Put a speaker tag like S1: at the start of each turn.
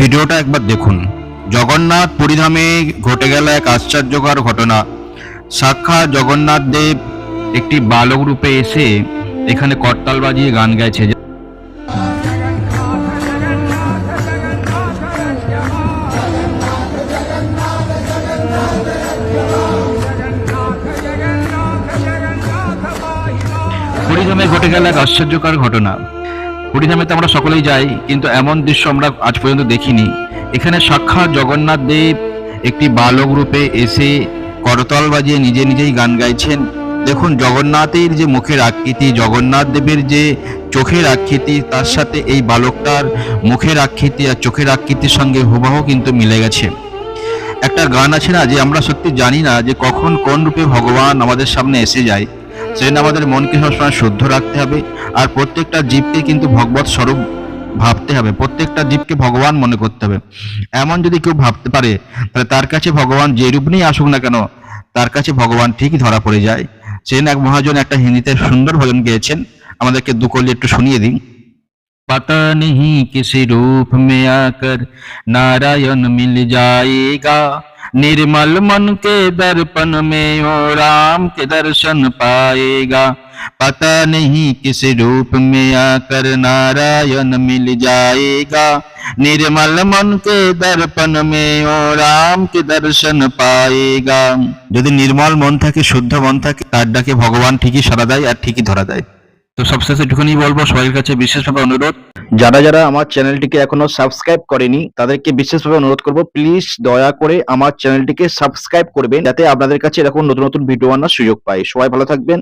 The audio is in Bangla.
S1: ভিডিওটা একবার দেখুন। জগন্নাথ পুরীধামে ঘটে গেল এক আশ্চর্যকর ঘটনা। সাক্ষাৎ জগন্নাথ দেব একটি বালক রূপে এসে এখানে করতাল বাজিয়ে গান গাইছে। পুরীধামে ঘটে গেল এক আশ্চর্যকর ঘটনা। পুরীধামে তো আমরা সকলেই যাই, কিন্তু এমন দৃশ্য আমরা আজ পর্যন্ত দেখিনি। এখানে সাক্ষাৎ জগন্নাথ দেব একটি বালক রূপে এসে করতাল বাজিয়ে নিজে নিজেই গান গাইছেন। দেখুন, জগন্নাথের যে মুখের আকৃতি, জগন্নাথ দেবের যে চোখের আকৃতি, তার সাথে এই বালকটার মুখের আকৃতি আর চোখের আকৃতির সঙ্গে হুবহু কিন্তু মিলে গেছে। একটা গান আছে না, যে আমরা সত্যি জানি না যে কখন কোন রূপে ভগবান আমাদের সামনে এসে যায়। সেজন্য আমাদের মনকে সবসময় শুদ্ধ রাখতে হবে, আর প্রত্যেকটা জীবকে কিন্তু ভগবৎ স্বরূপ ভাবতে হবে, প্রত্যেকটা জীবকে ভগবান মনে করতে হবে। এমন যদি কেউ ভাবতে পারে, তাহলে তার কাছে ভগবান যে রূপ নিয়ে আসুক না কেন, তার কাছে ভগবান ঠিকই ধরা পড়ে যায়। সেজন্য এক মহাজন একটা হিন্দিতে সুন্দর ভজন গেয়েছেন, আমাদেরকে দুকলি একটু শুনিয়ে দিন। पता नहीं किस रूप में आकर नारायण मिल जाएगा, निर्मल मन के दर्पण में ओ राम के दर्शन पाएगा। पता नहीं किस रूप में आकर नारायण मिल जाएगा, निर्मल मन के दर्पण में ओ राम के दर्शन पाएगा। যদি নির্মল মন থাকে, শুদ্ধ মন থাকে, তার ডাকে ভগবান ঠিকই সাড়া দেয় আর ঠিকই ধরা দেয়। তো সবশেষে একটুখানি বলবো, সবার কাছে বিশেষভাবে অনুরোধ, যারা যারা আমার চ্যানেলটিকে এখনো সাবস্ক্রাইব করেনি তাদেরকে বিশেষভাবে অনুরোধ করব, প্লিজ দয়া করে আমার চ্যানেলটিকে সাবস্ক্রাইব করবেন, যাতে আপনাদের কাছে এরকম নতুন নতুন ভিডিও আনার সুযোগ পাই। সবাই ভালো থাকবেন।